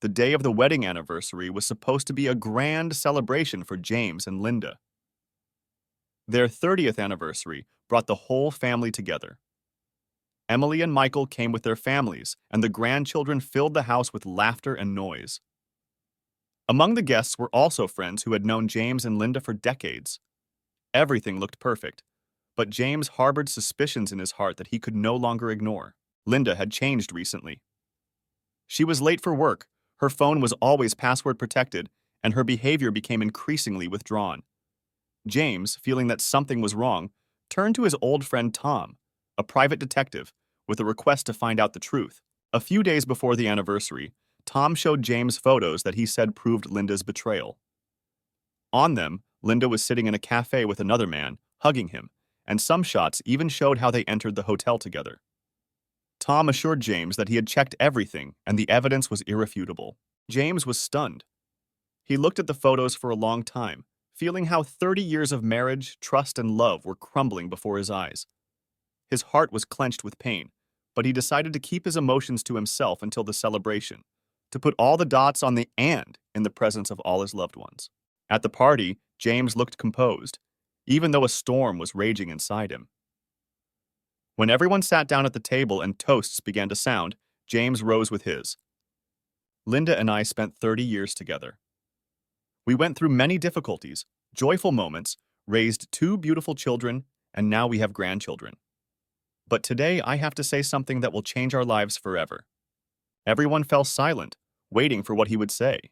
The day of the wedding anniversary was supposed to be a grand celebration for James and Linda. Their 30th anniversary brought the whole family together. Emily and Michael came with their families, and the grandchildren filled the house with laughter and noise. Among the guests were also friends who had known James and Linda for decades. Everything looked perfect, but James harbored suspicions in his heart that he could no longer ignore. Linda had changed recently. She was late for work, her phone was always password protected, and her behavior became increasingly withdrawn. James, feeling that something was wrong, turned to his old friend Tom, a private detective, with a request to find out the truth. A few days before the anniversary, Tom showed James photos that he said proved Linda's betrayal. On them, Linda was sitting in a cafe with another man, hugging him, and some shots even showed how they entered the hotel together. Tom assured James that he had checked everything and the evidence was irrefutable. James was stunned. He looked at the photos for a long time, feeling how 30 years of marriage, trust, and love were crumbling before his eyes. His heart was clenched with pain, but he decided to keep his emotions to himself until the celebration, to put all the dots on the "and" in the presence of all his loved ones. At the party, James looked composed, even though a storm was raging inside him. When everyone sat down at the table and toasts began to sound, James rose with his. Linda and I spent 30 years together. We went through many difficulties, joyful moments, raised two beautiful children, and now we have grandchildren. But today I have to say something that will change our lives forever. Everyone fell silent, waiting for what he would say.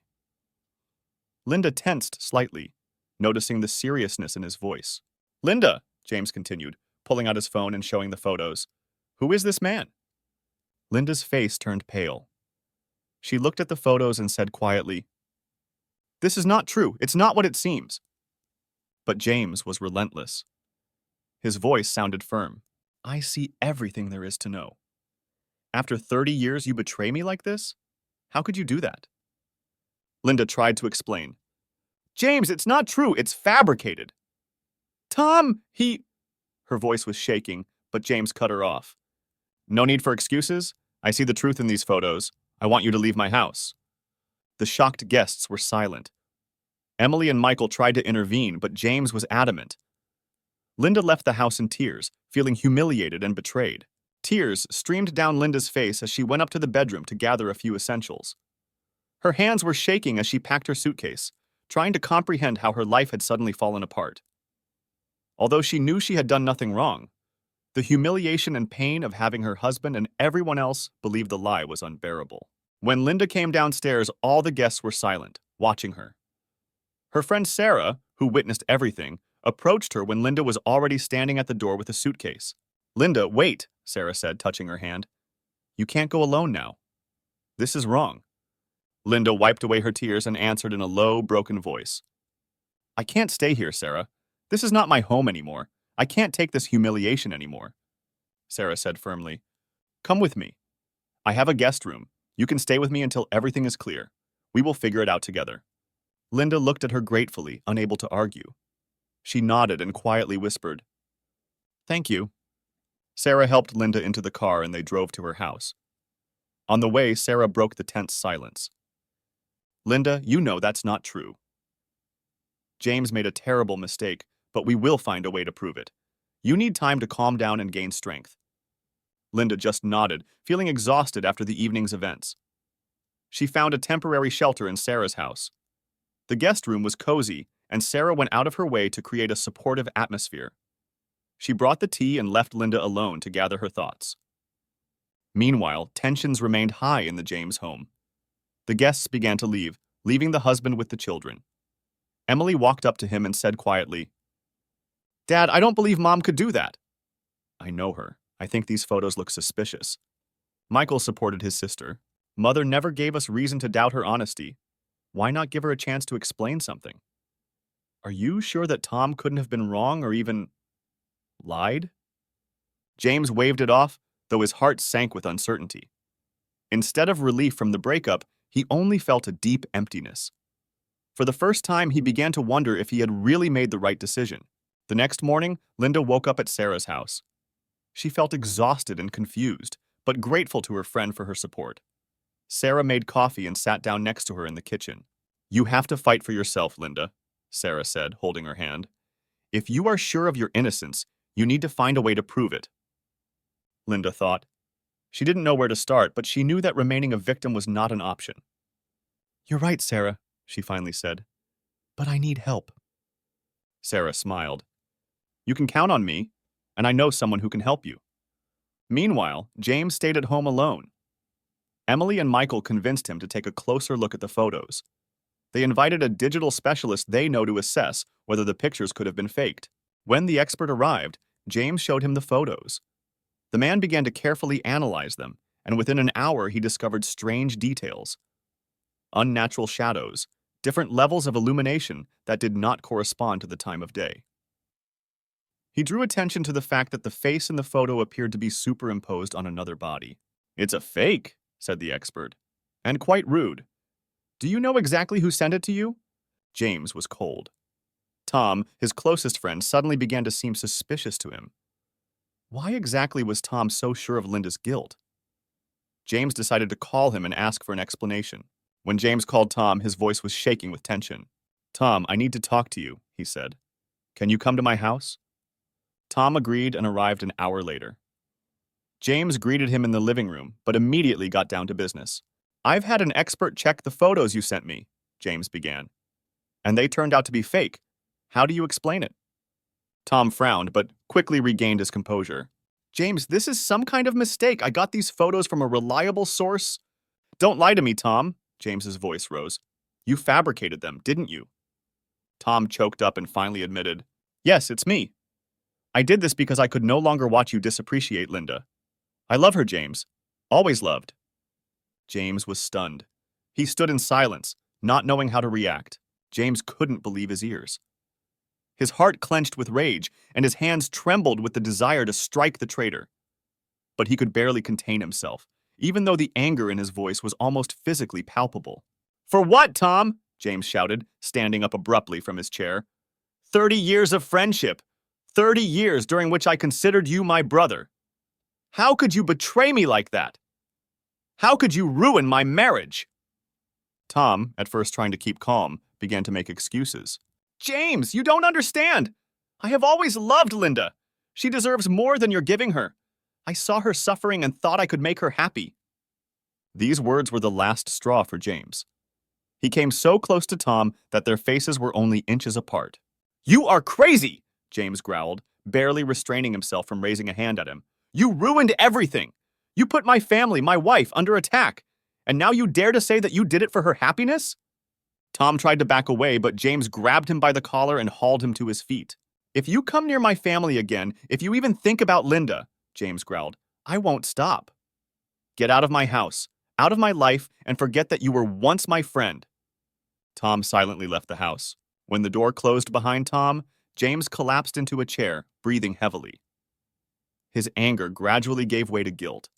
Linda tensed slightly, noticing the seriousness in his voice. "Linda," James continued, pulling out his phone and showing the photos. "Who is this man?" Linda's face turned pale. She looked at the photos and said quietly, "This is not true. It's not what it seems." But James was relentless. His voice sounded firm. "I see everything there is to know. After 30 years, you betray me like this? How could you do that?" Linda tried to explain. "James, it's not true. It's fabricated." "Tom, he—" Her voice was shaking, but James cut her off. "No need for excuses. I see the truth in these photos. I want you to leave my house." The shocked guests were silent. Emily and Michael tried to intervene, but James was adamant. Linda left the house in tears, feeling humiliated and betrayed. Tears streamed down Linda's face as she went up to the bedroom to gather a few essentials. Her hands were shaking as she packed her suitcase, trying to comprehend how her life had suddenly fallen apart. Although she knew she had done nothing wrong, the humiliation and pain of having her husband and everyone else believe the lie was unbearable. When Linda came downstairs, all the guests were silent, watching her. Her friend Sarah, who witnessed everything, approached her when Linda was already standing at the door with a suitcase. "Linda, wait," Sarah said, touching her hand. "You can't go alone now. This is wrong." Linda wiped away her tears and answered in a low, broken voice. "I can't stay here, Sarah. This is not my home anymore. I can't take this humiliation anymore," Sarah said firmly. "Come with me. I have a guest room. You can stay with me until everything is clear. We will figure it out together." Linda looked at her gratefully, unable to argue. She nodded and quietly whispered, "Thank you." Sarah helped Linda into the car and they drove to her house. On the way, Sarah broke the tense silence. "Linda, you know that's not true. James made a terrible mistake, but we will find a way to prove it. You need time to calm down and gain strength." Linda just nodded, feeling exhausted after the evening's events. She found a temporary shelter in Sarah's house. The guest room was cozy, and Sarah went out of her way to create a supportive atmosphere. She brought the tea and left Linda alone to gather her thoughts. Meanwhile, tensions remained high in the James home. The guests began to leave, leaving the husband with the children. Emily walked up to him and said quietly, "Dad, I don't believe Mom could do that." "I know her. I think these photos look suspicious." Michael supported his sister. "Mother never gave us reason to doubt her honesty. Why not give her a chance to explain something?" "Are you sure that Tom couldn't have been wrong or even lied?" James waved it off, though his heart sank with uncertainty. Instead of relief from the breakup, he only felt a deep emptiness. For the first time, he began to wonder if he had really made the right decision. The next morning, Linda woke up at Sarah's house. She felt exhausted and confused, but grateful to her friend for her support. Sarah made coffee and sat down next to her in the kitchen. You have to fight for yourself, Linda, Sarah said, holding her hand. If you are sure of your innocence, you need to find a way to prove it. Linda thought. She didn't know where to start, but she knew that remaining a victim was not an option. You're right, Sarah, she finally said. But I need help. Sarah smiled. You can count on me, and I know someone who can help you. Meanwhile, James stayed at home alone. Emily and Michael convinced him to take a closer look at the photos. They invited a digital specialist they know to assess whether the pictures could have been faked. When the expert arrived, James showed him the photos. The man began to carefully analyze them, and within an hour he discovered strange details. Unnatural shadows, different levels of illumination that did not correspond to the time of day. He drew attention to the fact that the face in the photo appeared to be superimposed on another body. It's a fake, said the expert, and quite rude. Do you know exactly who sent it to you? James was cold. Tom, his closest friend, suddenly began to seem suspicious to him. Why exactly was Tom so sure of Linda's guilt? James decided to call him and ask for an explanation. When James called Tom, his voice was shaking with tension. Tom, I need to talk to you, he said. Can you come to my house? Tom agreed and arrived an hour later. James greeted him in the living room, but immediately got down to business. I've had an expert check the photos you sent me, James began. And they turned out to be fake. How do you explain it? Tom frowned, but quickly regained his composure. James, this is some kind of mistake. I got these photos from a reliable source. Don't lie to me, Tom, James's voice rose. You fabricated them, didn't you? Tom choked up and finally admitted, Yes, it's me. I did this because I could no longer watch you disappreciate Linda. I love her, James. Always loved. James was stunned. He stood in silence, not knowing how to react. James couldn't believe his ears. His heart clenched with rage, and his hands trembled with the desire to strike the traitor. But he could barely contain himself, even though the anger in his voice was almost physically palpable. For what, Tom? James shouted, standing up abruptly from his chair. 30 years of friendship. 30 years during which I considered you my brother. How could you betray me like that? How could you ruin my marriage? Tom, at first trying to keep calm, began to make excuses. James, you don't understand. I have always loved Linda. She deserves more than you're giving her. I saw her suffering and thought I could make her happy. These words were the last straw for James. He came so close to Tom that their faces were only inches apart. You are crazy, James growled, barely restraining himself from raising a hand at him. You ruined everything. You put my family, my wife, under attack. And now you dare to say that you did it for her happiness? Tom tried to back away, but James grabbed him by the collar and hauled him to his feet. If you come near my family again, if you even think about Linda, James growled, I won't stop. Get out of my house, out of my life, and forget that you were once my friend. Tom silently left the house. When the door closed behind Tom, James collapsed into a chair, breathing heavily. His anger gradually gave way to guilt.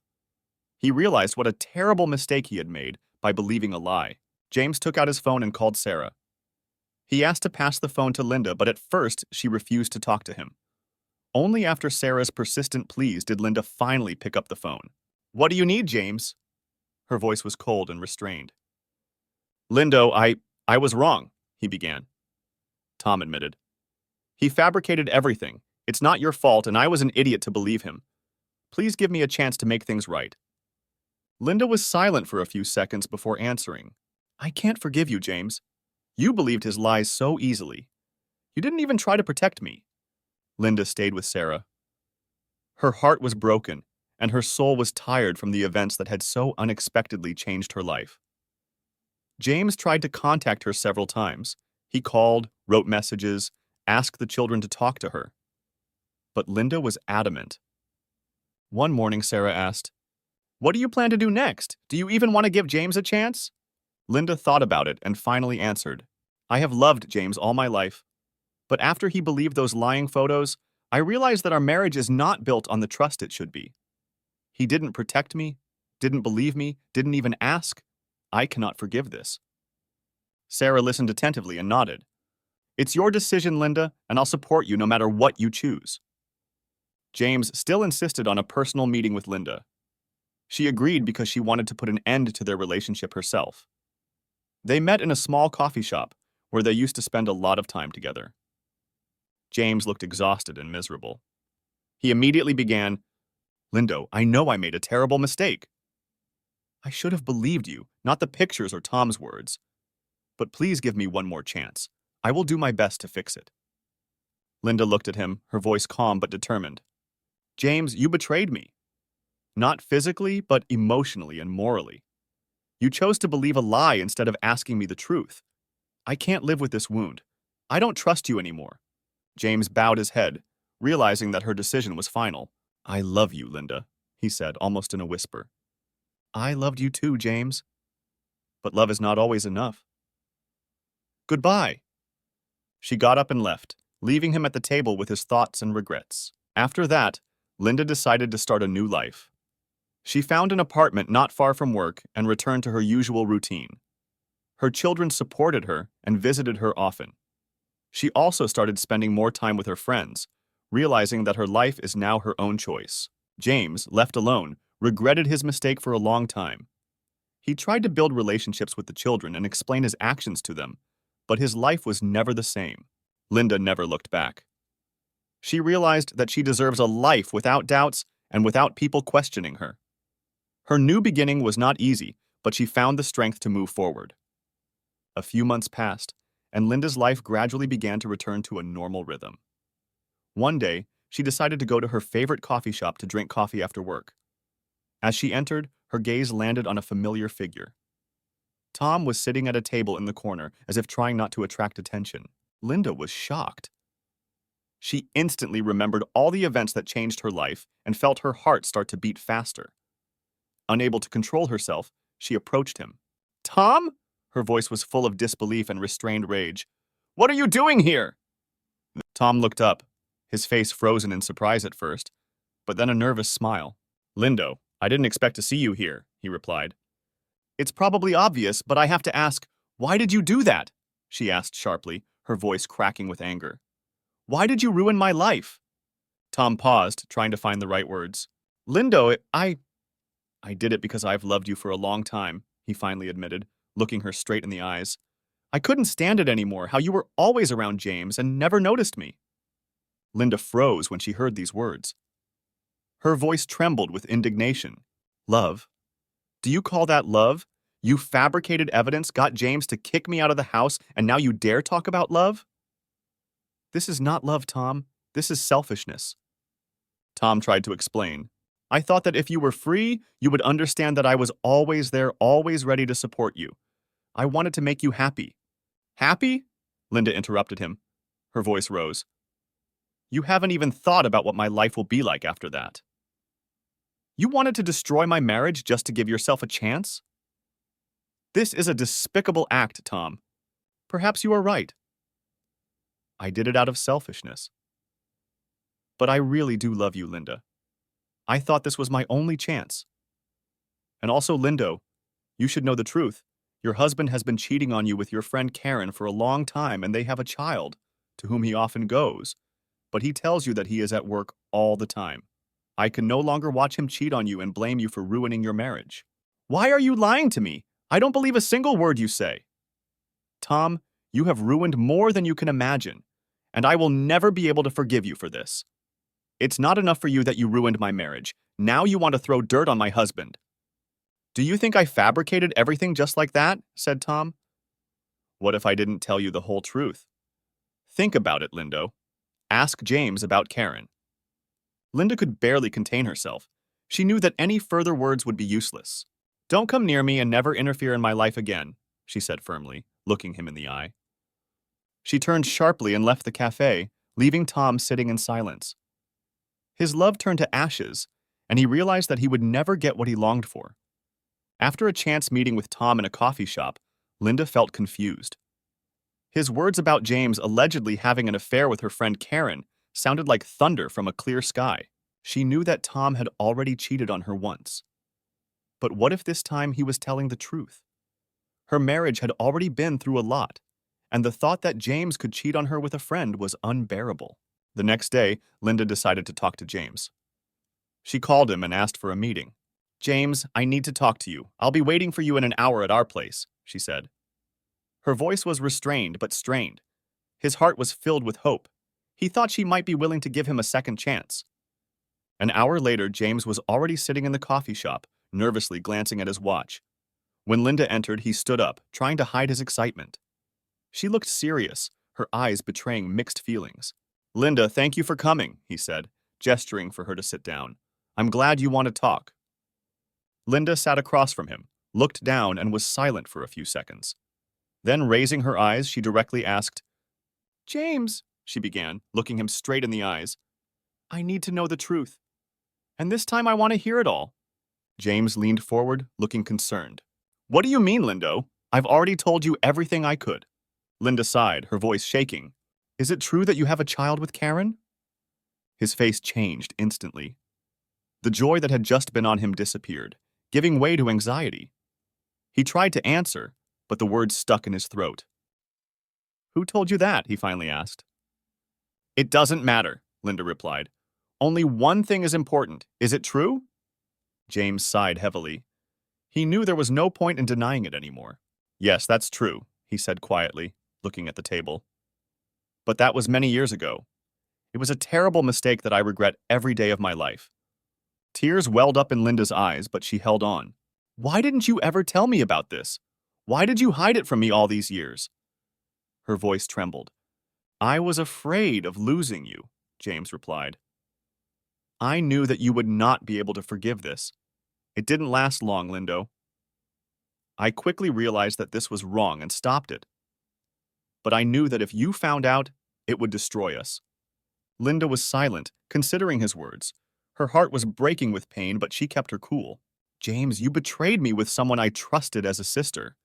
He realized what a terrible mistake he had made by believing a lie. James took out his phone and called Sarah. He asked to pass the phone to Linda, but at first she refused to talk to him. Only after Sarah's persistent pleas did Linda finally pick up the phone. What do you need, James? Her voice was cold and restrained. Lindo, I was wrong, he began. Tom admitted. He fabricated everything. It's not your fault, and I was an idiot to believe him. Please give me a chance to make things right. Linda was silent for a few seconds before answering. I can't forgive you, James. You believed his lies so easily. You didn't even try to protect me. Linda stayed with Sarah. Her heart was broken, and her soul was tired from the events that had so unexpectedly changed her life. James tried to contact her several times. He called, wrote messages, asked the children to talk to her. But Linda was adamant. One morning, Sarah asked, What do you plan to do next? Do you even want to give James a chance? Linda thought about it and finally answered, I have loved James all my life. But after he believed those lying photos, I realized that our marriage is not built on the trust it should be. He didn't protect me, didn't believe me, didn't even ask. I cannot forgive this. Sarah listened attentively and nodded. It's your decision, Linda, and I'll support you no matter what you choose. James still insisted on a personal meeting with Linda. She agreed because she wanted to put an end to their relationship herself. They met in a small coffee shop where they used to spend a lot of time together. James looked exhausted and miserable. He immediately began, "Lindo, I know I made a terrible mistake. I should have believed you, not the pictures or Tom's words. But please give me one more chance. I will do my best to fix it." Linda looked at him, her voice calm but determined. "James, you betrayed me. Not physically, but emotionally and morally. You chose to believe a lie instead of asking me the truth. I can't live with this wound. I don't trust you anymore." James bowed his head, realizing that her decision was final. "I love you, Linda," he said, almost in a whisper. "I loved you too, James. But love is not always enough. Goodbye." She got up and left, leaving him at the table with his thoughts and regrets. After that, Linda decided to start a new life. She found an apartment not far from work and returned to her usual routine. Her children supported her and visited her often. She also started spending more time with her friends, realizing that her life is now her own choice. James, left alone, regretted his mistake for a long time. He tried to build relationships with the children and explain his actions to them, but his life was never the same. Linda never looked back. She realized that she deserves a life without doubts and without people questioning her. Her new beginning was not easy, but she found the strength to move forward. A few months passed, and Linda's life gradually began to return to a normal rhythm. One day, she decided to go to her favorite coffee shop to drink coffee after work. As she entered, her gaze landed on a familiar figure. Tom was sitting at a table in the corner, as if trying not to attract attention. Linda was shocked. She instantly remembered all the events that changed her life and felt her heart start to beat faster. Unable to control herself, she approached him. "Tom?" Her voice was full of disbelief and restrained rage. "What are you doing here?" Tom looked up, his face frozen in surprise at first, but then a nervous smile. "Lindo, I didn't expect to see you here," he replied. "It's probably obvious, but I have to ask, why did you do that?" she asked sharply, her voice cracking with anger. "Why did you ruin my life?" Tom paused, trying to find the right words. "Lindo, I did it because I've loved you for a long time," he finally admitted, looking her straight in the eyes. "I couldn't stand it anymore, how you were always around James and never noticed me." Linda froze when she heard these words. Her voice trembled with indignation. "Love? Do you call that love? You fabricated evidence, got James to kick me out of the house, and now you dare talk about love?" "This is not love, Tom. This is selfishness." Tom tried to explain. "I thought that if you were free, you would understand that I was always there, always ready to support you. I wanted to make you happy." "Happy?" Linda interrupted him. Her voice rose. "You haven't even thought about what my life will be like after that. You wanted to destroy my marriage just to give yourself a chance? This is a despicable act, Tom. Perhaps you are right. I did it out of selfishness. But I really do love you, Linda. I thought this was my only chance. And also, Lindo, you should know the truth. Your husband has been cheating on you with your friend Karen for a long time, and they have a child, to whom he often goes. But he tells you that he is at work all the time. I can no longer watch him cheat on you and blame you for ruining your marriage. Why are you lying to me? I don't believe a single word you say. Tom, you have ruined more than you can imagine, and I will never be able to forgive you for this. It's not enough for you that you ruined my marriage. Now you want to throw dirt on my husband. Do you think I fabricated everything just like that? Said Tom. What if I didn't tell you the whole truth? Think about it, Lindo. Ask James about Karen. Linda could barely contain herself. She knew that any further words would be useless. Don't come near me and never interfere in my life again, she said firmly, looking him in the eye. She turned sharply and left the cafe, leaving Tom sitting in silence. His love turned to ashes, and he realized that he would never get what he longed for. After a chance meeting with Tom in a coffee shop, Linda felt confused. His words about James allegedly having an affair with her friend Karen sounded like thunder from a clear sky. She knew that Tom had already cheated on her once. But what if this time he was telling the truth? Her marriage had already been through a lot, and the thought that James could cheat on her with a friend was unbearable. The next day, Linda decided to talk to James. She called him and asked for a meeting. James, I need to talk to you. I'll be waiting for you in an hour at our place, she said. Her voice was restrained but strained. His heart was filled with hope. He thought she might be willing to give him a second chance. An hour later, James was already sitting in the coffee shop, nervously glancing at his watch. When Linda entered, he stood up, trying to hide his excitement. She looked serious, her eyes betraying mixed feelings. Linda, thank you for coming, he said, gesturing for her to sit down. I'm glad you want to talk. Linda sat across from him, looked down, and was silent for a few seconds. Then, raising her eyes, she directly asked, James, she began, looking him straight in the eyes, I need to know the truth. And this time I want to hear it all. James leaned forward, looking concerned. What do you mean, Lindo? I've already told you everything I could. Linda sighed, her voice shaking. Is it true that you have a child with Karen? His face changed instantly. The joy that had just been on him disappeared, giving way to anxiety. He tried to answer, but the words stuck in his throat. Who told you that? He finally asked. It doesn't matter, Linda replied. Only one thing is important. Is it true? James sighed heavily. He knew there was no point in denying it anymore. Yes, that's true, he said quietly, looking at the table. But that was many years ago. It was a terrible mistake that I regret every day of my life. Tears welled up in Linda's eyes, but she held on. Why didn't you ever tell me about this? Why did you hide it from me all these years? Her voice trembled. I was afraid of losing you, James replied. I knew that you would not be able to forgive this. It didn't last long, Lindo. I quickly realized that this was wrong and stopped it. But I knew that if you found out, it would destroy us. Linda was silent, considering his words. Her heart was breaking with pain, but she kept her cool. James, you betrayed me with someone I trusted as a sister.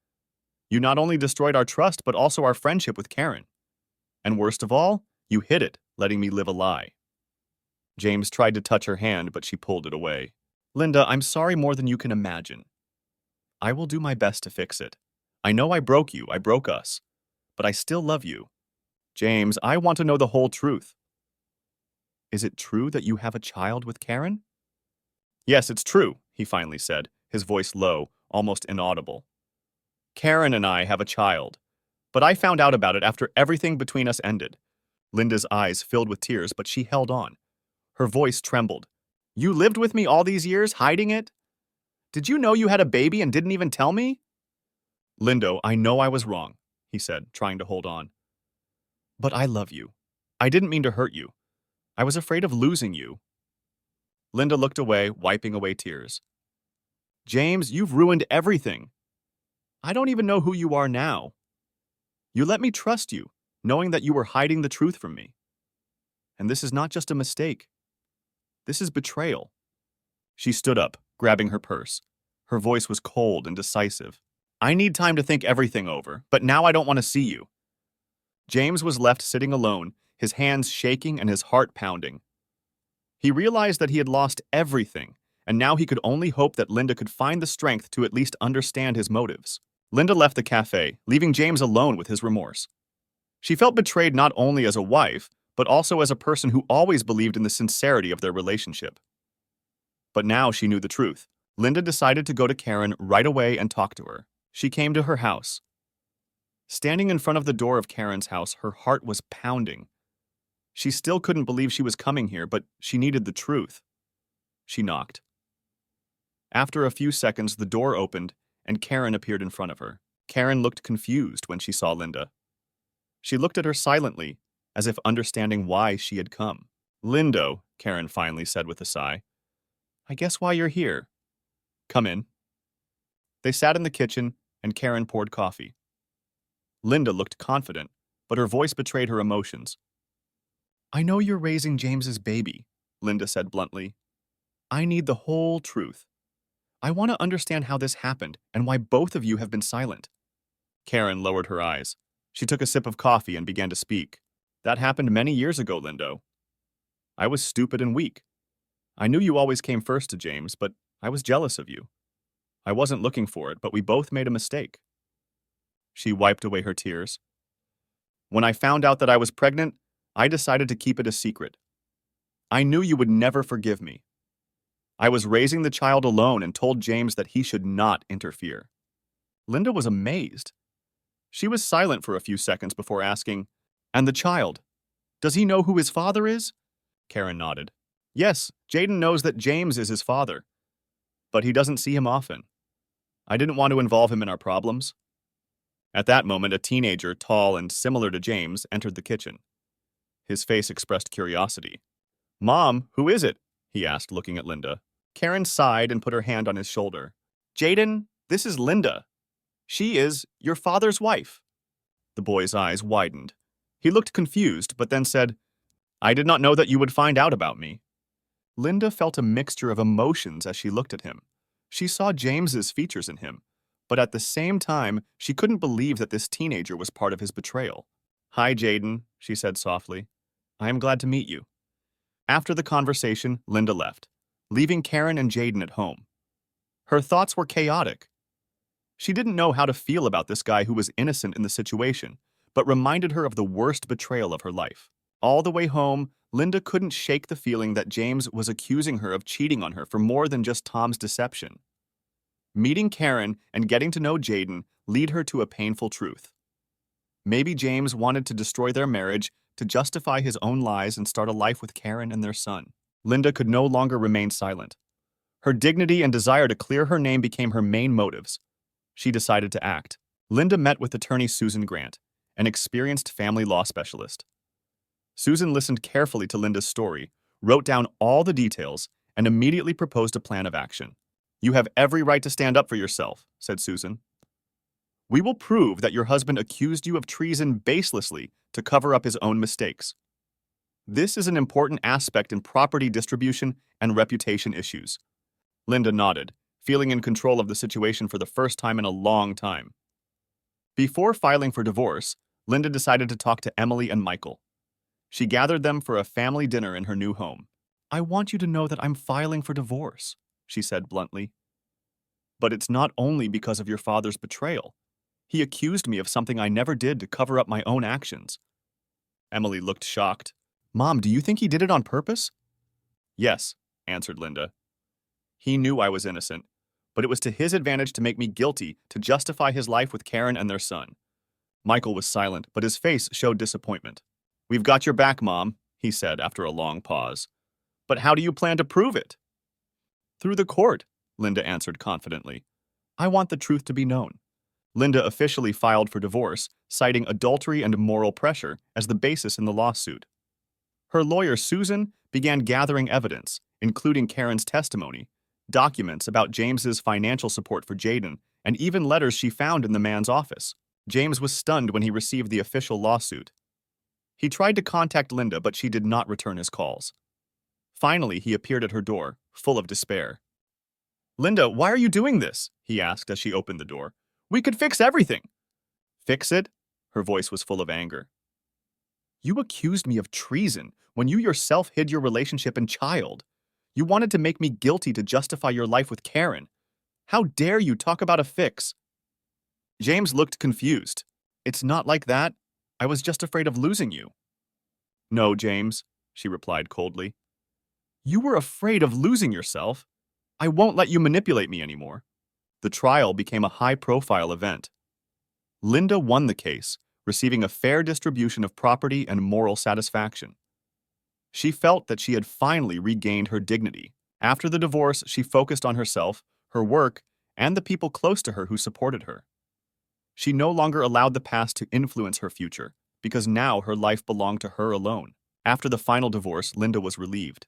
You not only destroyed our trust, but also our friendship with Karen. And worst of all, you hid it, letting me live a lie. James tried to touch her hand, but she pulled it away. Linda, I'm sorry more than you can imagine. I will do my best to fix it. I know I broke you, I broke us. But I still love you. James, I want to know the whole truth. Is it true that you have a child with Karen? Yes, it's true, he finally said, his voice low, almost inaudible. Karen and I have a child, but I found out about it after everything between us ended. Linda's eyes filled with tears, but she held on. Her voice trembled. You lived with me all these years, hiding it? Did you know you had a baby and didn't even tell me? Lindo, I know I was wrong, he said, trying to hold on. But I love you. I didn't mean to hurt you. I was afraid of losing you. Linda looked away, wiping away tears. James, you've ruined everything. I don't even know who you are now. You let me trust you, knowing that you were hiding the truth from me. And this is not just a mistake. This is betrayal. She stood up, grabbing her purse. Her voice was cold and decisive. I need time to think everything over, but now I don't want to see you. James was left sitting alone, his hands shaking and his heart pounding. He realized that he had lost everything, and now he could only hope that Linda could find the strength to at least understand his motives. Linda left the cafe, leaving James alone with his remorse. She felt betrayed not only as a wife, but also as a person who always believed in the sincerity of their relationship. But now she knew the truth. Linda decided to go to Karen right away and talk to her. She came to her house. Standing in front of the door of Karen's house, her heart was pounding. She still couldn't believe she was coming here, but she needed the truth. She knocked. After a few seconds, the door opened, and Karen appeared in front of her. Karen looked confused when she saw Linda. She looked at her silently, as if understanding why she had come. Lindo, Karen finally said with a sigh. I guess why you're here. Come in. They sat in the kitchen, and Karen poured coffee. Linda looked confident, but her voice betrayed her emotions. I know you're raising James's baby, Linda said bluntly. I need the whole truth. I want to understand how this happened and why both of you have been silent. Karen lowered her eyes. She took a sip of coffee and began to speak. That happened many years ago, Lindo. I was stupid and weak. I knew you always came first to James, but I was jealous of you. I wasn't looking for it, but we both made a mistake. She wiped away her tears. When I found out that I was pregnant, I decided to keep it a secret. I knew you would never forgive me. I was raising the child alone and told James that he should not interfere. Linda was amazed. She was silent for a few seconds before asking, "And the child? Does he know who his father is?" Karen nodded. "Yes, Jaden knows that James is his father, but he doesn't see him often. I didn't want to involve him in our problems." At that moment, a teenager, tall and similar to James, entered the kitchen. His face expressed curiosity. "Mom, who is it?" he asked, looking at Linda. Karen sighed and put her hand on his shoulder. "Jaden, this is Linda. She is your father's wife." The boy's eyes widened. He looked confused, but then said, "I did not know that you would find out about me." Linda felt a mixture of emotions as she looked at him. She saw James's features in him, but at the same time, she couldn't believe that this teenager was part of his betrayal. "Hi, Jaden," she said softly. "I am glad to meet you." After the conversation, Linda left, leaving Karen and Jaden at home. Her thoughts were chaotic. She didn't know how to feel about this guy who was innocent in the situation, but reminded her of the worst betrayal of her life. All the way home, Linda couldn't shake the feeling that James was accusing her of cheating on her for more than just Tom's deception. Meeting Karen and getting to know Jaden lead her to a painful truth. Maybe James wanted to destroy their marriage to justify his own lies and start a life with Karen and their son. Linda could no longer remain silent. Her dignity and desire to clear her name became her main motives. She decided to act. Linda met with attorney Susan Grant, an experienced family law specialist. Susan listened carefully to Linda's story, wrote down all the details, and immediately proposed a plan of action. "You have every right to stand up for yourself," said Susan. "We will prove that your husband accused you of treason baselessly to cover up his own mistakes. This is an important aspect in property distribution and reputation issues." Linda nodded, feeling in control of the situation for the first time in a long time. Before filing for divorce, Linda decided to talk to Emily and Michael. She gathered them for a family dinner in her new home. "I want you to know that I'm filing for divorce," she said bluntly. "But it's not only because of your father's betrayal. He accused me of something I never did to cover up my own actions." Emily looked shocked. "Mom, do you think he did it on purpose?" "Yes," answered Linda. "He knew I was innocent, but it was to his advantage to make me guilty to justify his life with Karen and their son." Michael was silent, but his face showed disappointment. "We've got your back, Mom," he said after a long pause. "But how do you plan to prove it?" "Through the court," Linda answered confidently. "I want the truth to be known." Linda officially filed for divorce, citing adultery and moral pressure as the basis in the lawsuit. Her lawyer, Susan, began gathering evidence, including Karen's testimony, documents about James's financial support for Jaden, and even letters she found in the man's office. James was stunned when he received the official lawsuit. He tried to contact Linda, but she did not return his calls. Finally, he appeared at her door, full of despair. "Linda, why are you doing this?" he asked as she opened the door. "We could fix everything." "Fix it?" Her voice was full of anger. "You accused me of treason when you yourself hid your relationship and child. You wanted to make me guilty to justify your life with Karen. How dare you talk about a fix?" James looked confused. "It's not like that. I was just afraid of losing you." "No, James," she replied coldly. "You were afraid of losing yourself. I won't let you manipulate me anymore." The trial became a high-profile event. Linda won the case, receiving a fair distribution of property and moral satisfaction. She felt that she had finally regained her dignity. After the divorce, she focused on herself, her work, and the people close to her who supported her. She no longer allowed the past to influence her future, because now her life belonged to her alone. After the final divorce, Linda was relieved.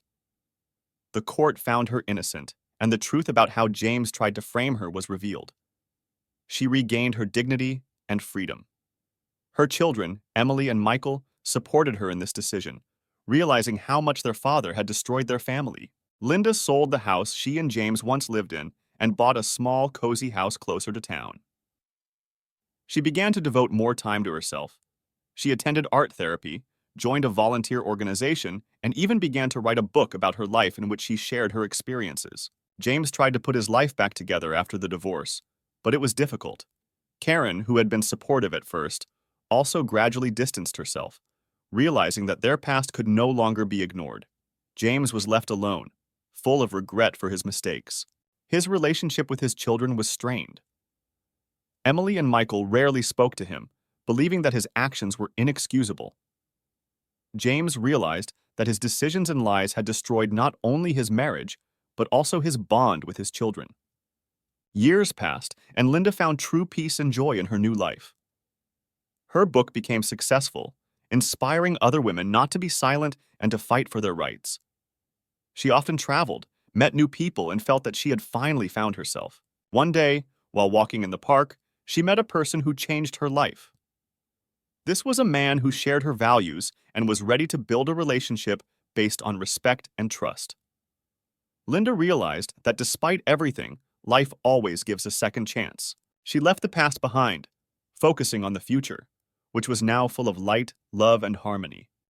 The court found her innocent, and the truth about how James tried to frame her was revealed. She regained her dignity and freedom. Her children, Emily and Michael, supported her in this decision, realizing how much their father had destroyed their family. Linda sold the house she and James once lived in and bought a small, cozy house closer to town. She began to devote more time to herself. She attended art therapy, joined a volunteer organization, and even began to write a book about her life in which she shared her experiences. James tried to put his life back together after the divorce, but it was difficult. Karen, who had been supportive at first, also gradually distanced herself, realizing that their past could no longer be ignored. James was left alone, full of regret for his mistakes. His relationship with his children was strained. Emily and Michael rarely spoke to him, believing that his actions were inexcusable. James realized that his decisions and lies had destroyed not only his marriage, but also his bond with his children. Years passed, and Linda found true peace and joy in her new life. Her book became successful, inspiring other women not to be silent and to fight for their rights. She often traveled, met new people, and felt that she had finally found herself. One day, while walking in the park, she met a person who changed her life. This was a man who shared her values and was ready to build a relationship based on respect and trust. Linda realized that despite everything, life always gives a second chance. She left the past behind, focusing on the future, which was now full of light, love, and harmony.